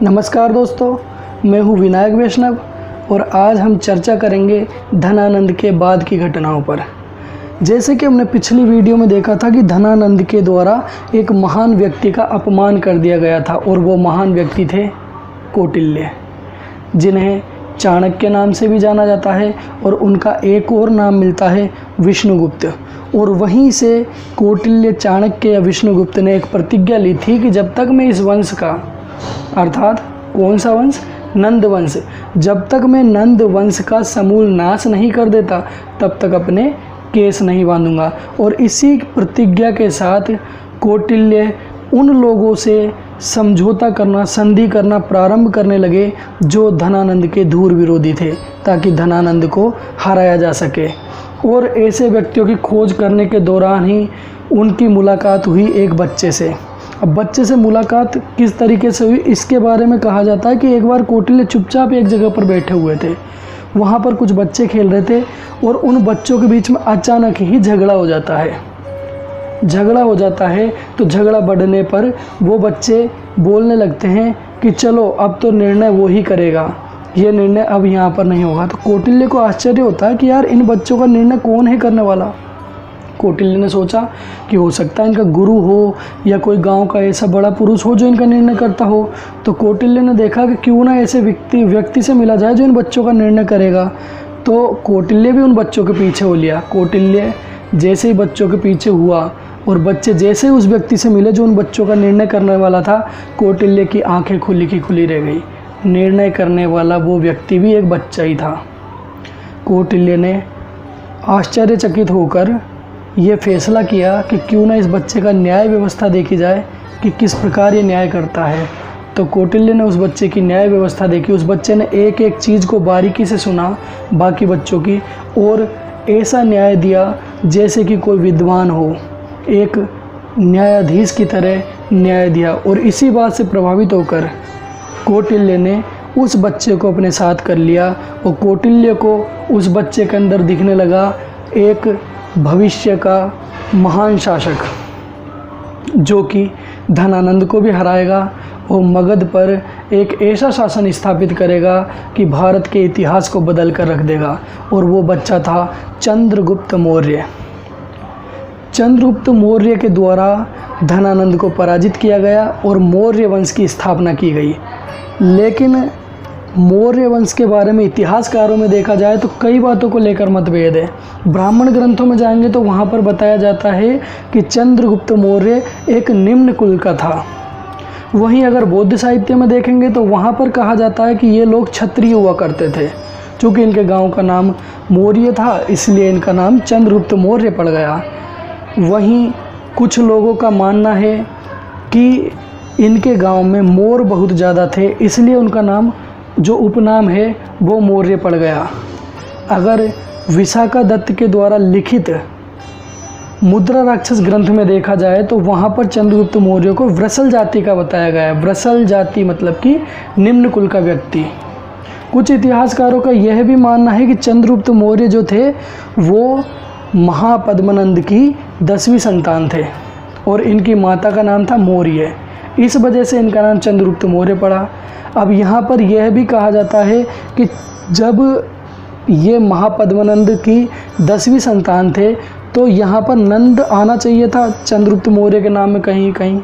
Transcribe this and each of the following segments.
नमस्कार दोस्तों, मैं हूँ विनायक वैष्णव और आज हम चर्चा करेंगे धनानंद के बाद की घटनाओं पर। जैसे कि हमने पिछली वीडियो में देखा था कि धनानंद के द्वारा एक महान व्यक्ति का अपमान कर दिया गया था और वो महान व्यक्ति थे कौटिल्य, जिन्हें चाणक्य नाम से भी जाना जाता है और उनका एक और नाम मिलता है विष्णुगुप्त। और वहीं से कौटिल्य, चाणक्य या विष्णुगुप्त ने एक प्रतिज्ञा ली थी कि जब तक मैं इस वंश का, अर्थात कौन सा वंश, नंद वंश, जब तक मैं नंद वंश का समूल नाश नहीं कर देता तब तक अपने केस नहीं बांधूंगा। और इसी प्रतिज्ञा के साथ कौटिल्य उन लोगों से समझौता करना, संधि करना प्रारंभ करने लगे जो धनानंद के धूर विरोधी थे, ताकि धनानंद को हराया जा सके। और ऐसे व्यक्तियों की खोज करने के दौरान ही उनकी मुलाकात हुई एक बच्चे से। अब बच्चे से मुलाकात किस तरीके से हुई, इसके बारे में कहा जाता है कि एक बार कौटिल्य चुपचाप एक जगह पर बैठे हुए थे। वहाँ पर कुछ बच्चे खेल रहे थे और उन बच्चों के बीच में अचानक ही झगड़ा हो जाता है। तो झगड़ा बढ़ने पर वो बच्चे बोलने लगते हैं कि चलो अब तो निर्णय वो ही करेगा, ये निर्णय अब यहाँ पर नहीं होगा। तो कौटिल्य को आश्चर्य होता है कि यार इन बच्चों का निर्णय कौन है करने वाला। कौटिल्य ने सोचा कि हो सकता है इनका गुरु हो या कोई गांव का ऐसा बड़ा पुरुष हो जो इनका निर्णय करता हो। तो कौटिल्य ने देखा कि क्यों ना ऐसे व्यक्ति से मिला जाए जो इन बच्चों का निर्णय करेगा। तो कौटिल्य भी उन बच्चों के पीछे हो लिया। कौटिल्य जैसे ही बच्चों के पीछे हुआ और बच्चे जैसे ही उस व्यक्ति से मिले जो उन बच्चों का निर्णय करने वाला था, कौटिल्य की आंखें खुली की खुली रह गई। निर्णय करने वाला वो व्यक्ति भी एक बच्चा ही था। कौटिल्य ने आश्चर्यचकित होकर ये फैसला किया कि क्यों ना इस बच्चे का न्याय व्यवस्था देखी जाए कि किस प्रकार ये न्याय करता है। तो कौटिल्य ने उस बच्चे की न्याय व्यवस्था देखी। उस बच्चे ने एक एक चीज़ को बारीकी से सुना बाकी बच्चों की, और ऐसा न्याय दिया जैसे कि कोई विद्वान हो, एक न्यायाधीश की तरह न्याय दिया। और इसी बात से प्रभावित होकर कौटिल्य ने उस बच्चे को अपने साथ कर लिया और कौटिल्य को उस बच्चे के अंदर दिखने लगा एक भविष्य का महान शासक, जो कि धनानंद को भी हराएगा और मगध पर एक ऐसा शासन स्थापित करेगा कि भारत के इतिहास को बदल कर रख देगा। और वो बच्चा था चंद्रगुप्त मौर्य। चंद्रगुप्त मौर्य के द्वारा धनानंद को पराजित किया गया और मौर्य वंश की स्थापना की गई। लेकिन मौर्य वंश के बारे में इतिहासकारों में देखा जाए तो कई बातों को लेकर मतभेद है। ब्राह्मण ग्रंथों में जाएंगे तो वहाँ पर बताया जाता है कि चंद्रगुप्त मौर्य एक निम्न कुल का था। वहीं अगर बौद्ध साहित्य में देखेंगे तो वहाँ पर कहा जाता है कि ये लोग क्षत्रिय हुआ करते थे। चूँकि इनके गांव का नाम मौर्य था इसलिए इनका नाम चंद्रगुप्त मौर्य पड़ गया। वहीं कुछ लोगों का मानना है कि इनके गांव में मोर बहुत ज़्यादा थे, इसलिए उनका नाम, जो उपनाम है, वो मौर्य पड़ गया। अगर विशाखा दत्त के द्वारा लिखित मुद्रा राक्षस ग्रंथ में देखा जाए तो वहाँ पर चंद्रगुप्त मौर्य को वृषल जाति का बताया गया है। वृषल जाति मतलब कि निम्न कुल का व्यक्ति। कुछ इतिहासकारों का यह भी मानना है कि चंद्रगुप्त मौर्य जो थे वो महापद्मनंद की 10वीं संतान थे और इनकी माता का नाम था मौर्य, इस वजह से इनका नाम चंद्रगुप्त मौर्य पड़ा। अब यहाँ पर यह भी कहा जाता है कि जब ये महापद्मनंद की 10वीं संतान थे तो यहाँ पर नंद आना चाहिए था चंद्रगुप्त मौर्य के नाम में कहीं कहीं।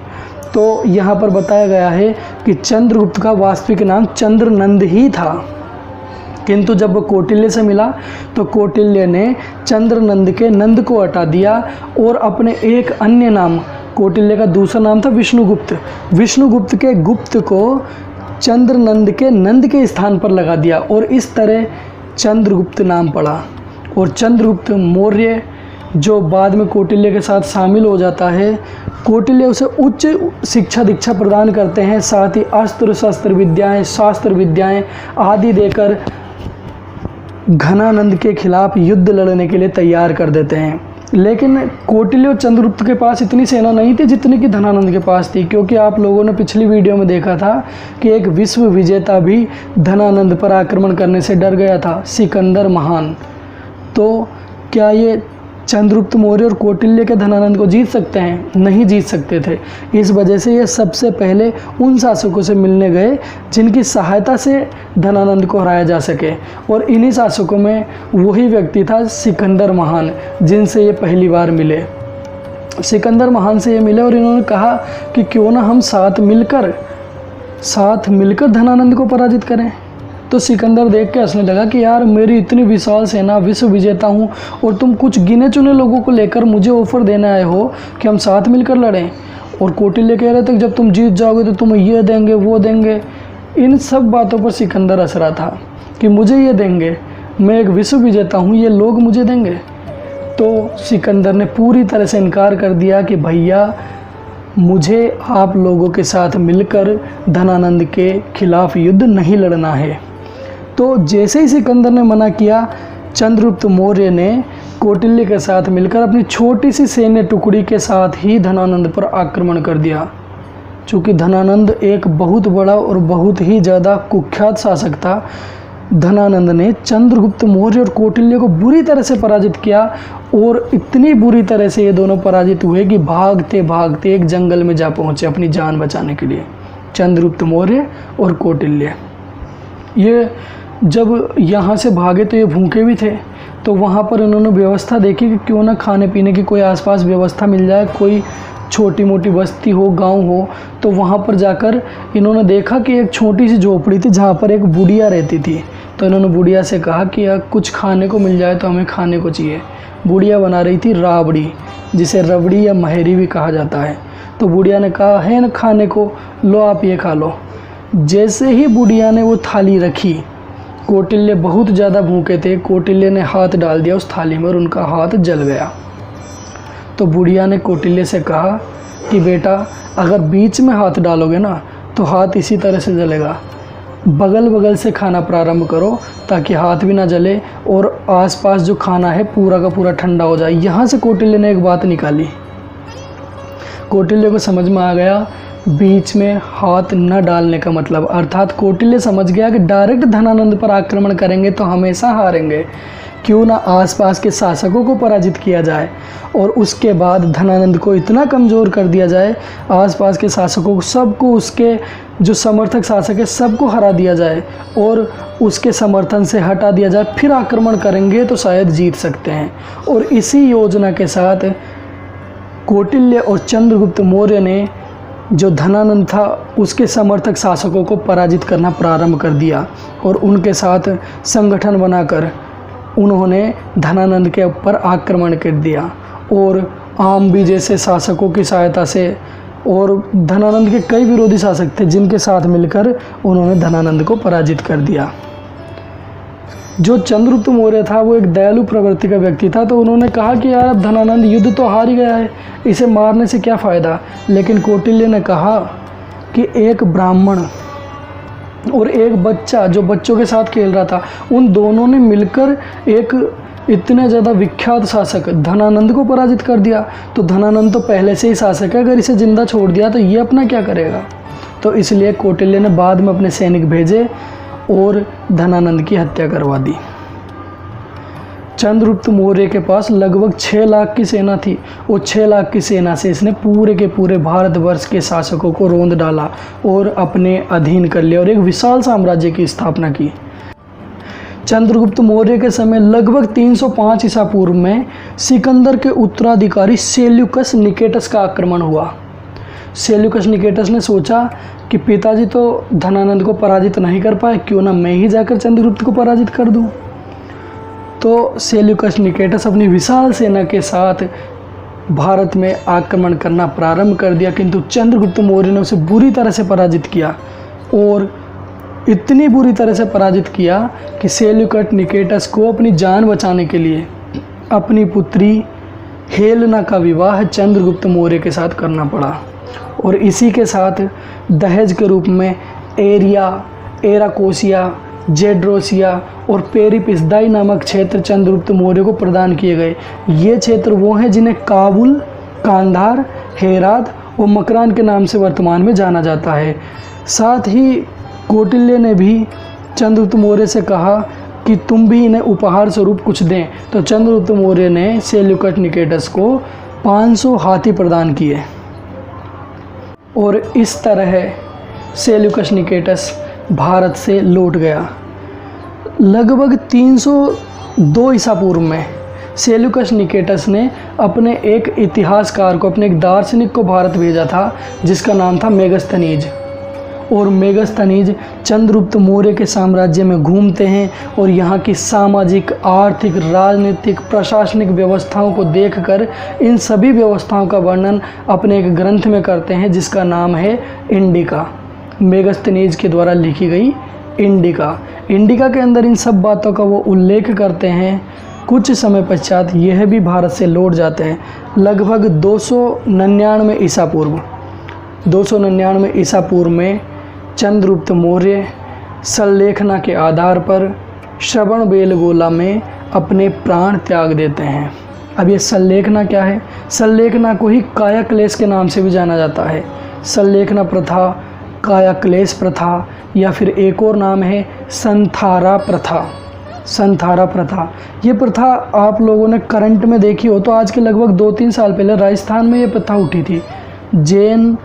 तो यहाँ पर बताया गया है कि चंद्रगुप्त का वास्तविक नाम चंद्रनंद ही था, किंतु जब वो कौटिल्य से मिला तो कौटिल्य ने चंद्रनंद के नंद को हटा दिया और अपने एक अन्य नाम, कौटिल्य का दूसरा नाम था विष्णुगुप्त, विष्णुगुप्त के गुप्त को चंद्रनंद के नंद के स्थान पर लगा दिया और इस तरह चंद्रगुप्त नाम पड़ा। और चंद्रगुप्त मौर्य जो बाद में कौटिल्य के साथ शामिल हो जाता है, कौटिल्य उसे उच्च शिक्षा दीक्षा प्रदान करते हैं, साथ ही अस्त्र शस्त्र विद्याएं, शास्त्र विद्याएं आदि देकर घनानंद के खिलाफ युद्ध लड़ने के लिए तैयार कर देते हैं। लेकिन कौटिल्य और चंद्रगुप्त के पास इतनी सेना नहीं थी जितनी कि धनानंद के पास थी, क्योंकि आप लोगों ने पिछली वीडियो में देखा था कि एक विश्व विजेता भी धनानंद पर आक्रमण करने से डर गया था, सिकंदर महान। तो क्या ये चंद्रगुप्त मौर्य और कौटिल्य के धनानंद को जीत सकते हैं? नहीं जीत सकते थे। इस वजह से ये सबसे पहले उन शासकों से मिलने गए जिनकी सहायता से धनानंद को हराया जा सके, और इन्हीं शासकों में वही व्यक्ति था सिकंदर महान, जिनसे ये पहली बार मिले। सिकंदर महान से ये मिले और इन्होंने कहा कि क्यों ना हम साथ मिलकर धनानंद को पराजित करें। तो सिकंदर देख के हंसने लगा कि यार मेरी इतनी विशाल सेना, विश्व विजेता हूँ, और तुम कुछ गिने चुने लोगों को लेकर मुझे ऑफर देने आए हो कि हम साथ मिलकर लड़ें। और कौटिल्य कह रहे थे कि जब तुम जीत जाओगे तो तुम्हें ये देंगे वो देंगे। इन सब बातों पर सिकंदर हंस रहा था कि मुझे ये देंगे, मैं एक विश्व विजेता हूँ, ये लोग मुझे देंगे। तो सिकंदर ने पूरी तरह से इनकार कर दिया कि भैया मुझे आप लोगों के साथ मिलकर धनानंद के खिलाफ युद्ध नहीं लड़ना है। तो जैसे ही सिकंदर ने मना किया, चंद्रगुप्त मौर्य ने कौटिल्य के साथ मिलकर अपनी छोटी सी सैन्य टुकड़ी के साथ ही धनानंद पर आक्रमण कर दिया। चूँकि धनानंद एक बहुत बड़ा और बहुत ही ज़्यादा कुख्यात शासक था, धनानंद ने चंद्रगुप्त मौर्य और कौटिल्य को बुरी तरह से पराजित किया, और इतनी बुरी तरह से ये दोनों पराजित हुए कि भागते भागते एक जंगल में जा पहुँचे अपनी जान बचाने के लिए, चंद्रगुप्त मौर्य और कौटिल्य। ये जब यहाँ से भागे तो ये भूखे भी थे, तो वहाँ पर इन्होंने व्यवस्था देखी कि क्यों ना खाने पीने की कोई आसपास व्यवस्था मिल जाए, कोई छोटी मोटी बस्ती हो, गांव हो। तो वहाँ पर जाकर इन्होंने देखा कि एक छोटी सी झोपड़ी थी जहाँ पर एक बुढ़िया रहती थी। तो इन्होंने बुढ़िया से कहा कि यार कुछ खाने को मिल जाए तो हमें खाने को चाहिए। बुढ़िया बना रही थी राबड़ी, जिसे रबड़ी या महरी भी कहा जाता है। तो बुढ़िया ने कहा है ना खाने को, लो आप ये खा लो। जैसे ही बुढ़िया ने वो थाली रखी, कौटिल्य बहुत ज़्यादा भूखे थे, कौटिल्य ने हाथ डाल दिया उस थाली में और उनका हाथ जल गया। तो बुढ़िया ने कौटिल्य से कहा कि बेटा अगर बीच में हाथ डालोगे ना तो हाथ इसी तरह से जलेगा, बगल बगल से खाना प्रारंभ करो ताकि हाथ भी ना जले और आसपास जो खाना है पूरा का पूरा ठंडा हो जाए। यहाँ से कौटिल्य ने एक बात निकाली। कौटिल्य को समझ में आ गया बीच में हाथ न डालने का मतलब, अर्थात कौटिल्य समझ गया कि डायरेक्ट धनानंद पर आक्रमण करेंगे तो हमेशा हारेंगे, क्यों ना आसपास के शासकों को पराजित किया जाए और उसके बाद धनानंद को इतना कमज़ोर कर दिया जाए, आसपास के शासकों को सबको, उसके जो समर्थक शासक है सबको हरा दिया जाए और उसके समर्थन से हटा दिया जाए, फिर आक्रमण करेंगे तो शायद जीत सकते हैं। और इसी योजना के साथ कौटिल्य और चंद्रगुप्त मौर्य ने जो धनानंद था उसके समर्थक शासकों को पराजित करना प्रारंभ कर दिया और उनके साथ संगठन बनाकर उन्होंने धनानंद के ऊपर आक्रमण कर दिया। और आम्बी जैसे शासकों की सहायता से और धनानंद के कई विरोधी शासक थे जिनके साथ मिलकर उन्होंने धनानंद को पराजित कर दिया। जो चंद्रगुप्त मौर्य था वो एक दयालु प्रवृत्ति का व्यक्ति था, तो उन्होंने कहा कि यार अब धनानंद युद्ध तो हार ही गया है, इसे मारने से क्या फ़ायदा। लेकिन कौटिल्य ने कहा कि एक ब्राह्मण और एक बच्चा जो बच्चों के साथ खेल रहा था, उन दोनों ने मिलकर एक इतने ज़्यादा विख्यात शासक धनानंद को पराजित कर दिया। तो धनानंद तो पहले से ही शासक है, अगर इसे जिंदा छोड़ दिया तो ये अपना क्या करेगा। तो इसलिए कौटिल्य ने बाद में अपने सैनिक भेजे और धनानंद की हत्या करवा दी। चंद्रगुप्त मौर्य के पास लगभग 6 लाख की सेना थी और 6 लाख की सेना से इसने पूरे के पूरे भारतवर्ष के शासकों को रोंद डाला और अपने अधीन कर लिया और एक विशाल साम्राज्य की स्थापना की। चंद्रगुप्त मौर्य के समय लगभग 305 ईसा पूर्व में सिकंदर के उत्तराधिकारी सेल्यूकस निकेटस का आक्रमण हुआ। सेल्यूकस निकेटस ने सोचा कि पिताजी तो धनानंद को पराजित नहीं कर पाए, क्यों ना मैं ही जाकर चंद्रगुप्त को पराजित कर दूं। तो सेल्यूकस निकेटस अपनी विशाल सेना के साथ भारत में आक्रमण करना प्रारंभ कर दिया, किंतु चंद्रगुप्त मौर्य ने उसे बुरी तरह से पराजित किया और इतनी बुरी तरह से पराजित किया कि सेल्यूकस निकेटस को अपनी जान बचाने के लिए अपनी पुत्री हेलेना का विवाह चंद्रगुप्त मौर्य के साथ करना पड़ा। और इसी के साथ दहेज के रूप में एरिया, एराकोसिया, जेड्रोसिया और पेरिपिसदाई नामक क्षेत्र चंद्रगुप्त मौर्य को प्रदान किए गए। ये क्षेत्र वो हैं जिन्हें काबुल, कांधार, हेरात और मकरान के नाम से वर्तमान में जाना जाता है। साथ ही कौटिल्य ने भी चंद्रगुप्त मौर्य से कहा कि तुम भी इन्हें उपहार स्वरूप कुछ दें। तो चंद्रगुप्त मौर्य ने सेल्यूकस निकेटस को 500 हाथी प्रदान किए और इस तरह सेल्यूकस निकेटस भारत से लौट गया। लगभग 302 ईसा पूर्व में सेल्यूकस निकेटस ने अपने एक इतिहासकार को, अपने एक दार्शनिक को भारत भेजा था जिसका नाम था मेगस्थनीज। और मेगस्थनीज चंद्रगुप्त मौर्य के साम्राज्य में घूमते हैं और यहाँ की सामाजिक, आर्थिक, राजनीतिक, प्रशासनिक व्यवस्थाओं को देखकर इन सभी व्यवस्थाओं का वर्णन अपने एक ग्रंथ में करते हैं जिसका नाम है इंडिका। मेगस्थनीज के द्वारा लिखी गई इंडिका। इंडिका के अंदर इन सब बातों का वो उल्लेख करते हैं। कुछ समय पश्चात यह भी भारत से लौट जाते हैं। लगभग 299 ईसा पूर्व 299 ईसा पूर्व में चंद्रगुप्त मौर्य संलेखना के आधार पर श्रवणबेलगोला में अपने प्राण त्याग देते हैं। अब ये संलेखना क्या है? संलेखना को ही कायाक्लेश के नाम से भी जाना जाता है। संलेखना प्रथा, कायाक्लेश प्रथा, या फिर एक और नाम है संथारा प्रथा। संथारा प्रथा, ये प्रथा आप लोगों ने करंट में देखी हो तो आज के लगभग 2-3 साल पहले राजस्थान में ये प्रथा उठी थी। जैन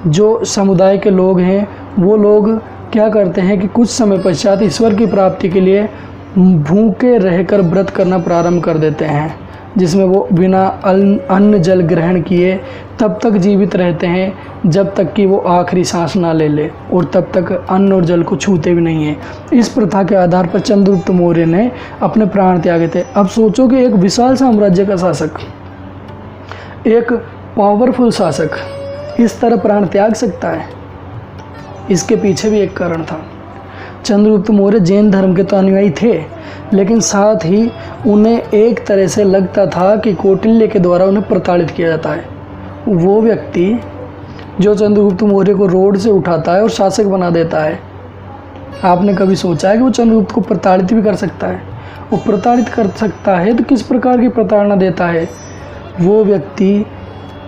जो समुदाय के लोग हैं वो लोग क्या करते हैं कि कुछ समय पश्चात ईश्वर की प्राप्ति के लिए भूखे रहकर व्रत करना प्रारंभ कर देते हैं, जिसमें वो बिना अन्न जल ग्रहण किए तब तक जीवित रहते हैं जब तक कि वो आखिरी सांस ना ले ले, और तब तक अन्न और जल को छूते भी नहीं हैं। इस प्रथा के आधार पर चंद्रगुप्त मौर्य ने अपने प्राण त्यागे थे। अब सोचो कि एक विशाल साम्राज्य का शासक, एक पावरफुल शासक इस तरह प्राण त्याग सकता है? इसके पीछे भी एक कारण था। चंद्रगुप्त मौर्य जैन धर्म के तो अनुयायी थे, लेकिन साथ ही उन्हें एक तरह से लगता था कि कौटिल्य के द्वारा उन्हें प्रताड़ित किया जाता है। वो व्यक्ति जो चंद्रगुप्त मौर्य को रोड से उठाता है और शासक बना देता है, आपने कभी सोचा है कि वो चंद्रगुप्त को प्रताड़ित भी कर सकता है? वो प्रताड़ित कर सकता है तो किस प्रकार की प्रताड़ना देता है? वो व्यक्ति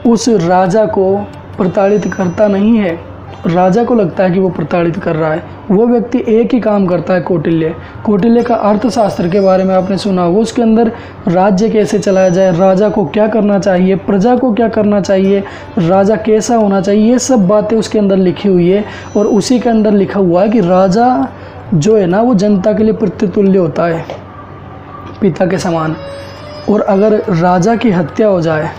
उस राजा को प्रताड़ित करता नहीं है, राजा को लगता है कि वो प्रताड़ित कर रहा है। वो व्यक्ति एक ही काम करता है, कौटिल्य। कौटिल्य का अर्थशास्त्र के बारे में आपने सुना होगा। उसके अंदर राज्य कैसे चलाया जाए, राजा को क्या करना चाहिए, प्रजा को क्या करना चाहिए, राजा कैसा होना चाहिए, ये सब बातें उसके अंदर लिखी हुई है। और उसी के अंदर लिखा हुआ है कि राजा जो है ना वो जनता के लिए पितृतुल्य होता है, पिता के समान। और अगर राजा की हत्या हो जाए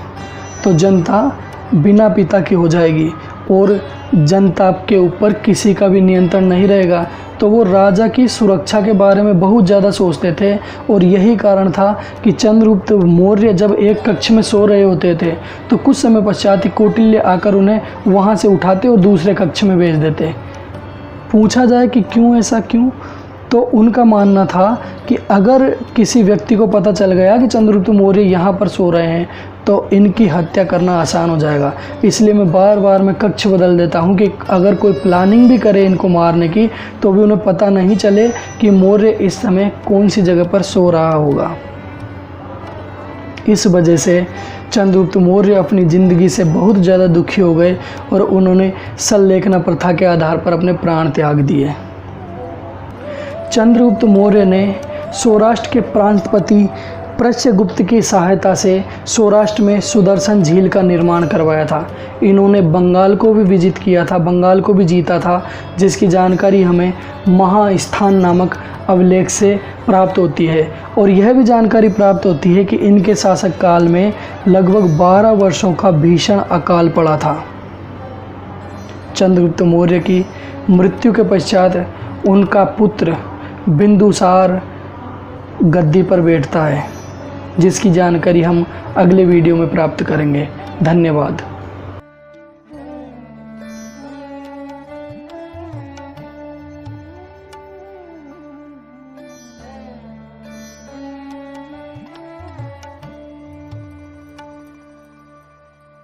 तो जनता बिना पिता की हो जाएगी और जनता के ऊपर किसी का भी नियंत्रण नहीं रहेगा। तो वो राजा की सुरक्षा के बारे में बहुत ज़्यादा सोचते थे। और यही कारण था कि चंद्रगुप्त मौर्य जब एक कक्ष में सो रहे होते थे तो कुछ समय पश्चात ही कौटिल्य आकर उन्हें वहाँ से उठाते और दूसरे कक्ष में भेज देते। पूछा जाए कि क्यों, ऐसा क्यों, तो उनका मानना था कि अगर किसी व्यक्ति को पता चल गया कि चंद्रगुप्त मौर्य यहाँ पर सो रहे हैं तो इनकी हत्या करना आसान हो जाएगा। इसलिए मैं बार बार मैं कक्ष बदल देता हूँ कि अगर कोई प्लानिंग भी करे इनको मारने की तो भी उन्हें पता नहीं चले कि मौर्य इस समय कौन सी जगह पर सो रहा होगा। इस वजह से चंद्रगुप्त मौर्य अपनी ज़िंदगी से बहुत ज़्यादा दुखी हो गए और उन्होंने संलेखना प्रथा के आधार पर अपने प्राण त्याग दिए। चंद्रगुप्त मौर्य ने सौराष्ट्र के प्रांतपति प्रत्यगुप्त की सहायता से सौराष्ट्र में सुदर्शन झील का निर्माण करवाया था। इन्होंने बंगाल को भी विजिट किया था, बंगाल को भी जीता था, जिसकी जानकारी हमें महास्थान नामक अभिलेख से प्राप्त होती है। और यह भी जानकारी प्राप्त होती है कि इनके शासक काल में लगभग 12 वर्षों का भीषण अकाल पड़ा था। चंद्रगुप्त मौर्य की मृत्यु के पश्चात उनका पुत्र बिंदुसार गद्दी पर बैठता है, जिसकी जानकारी हम अगले वीडियो में प्राप्त करेंगे। धन्यवाद।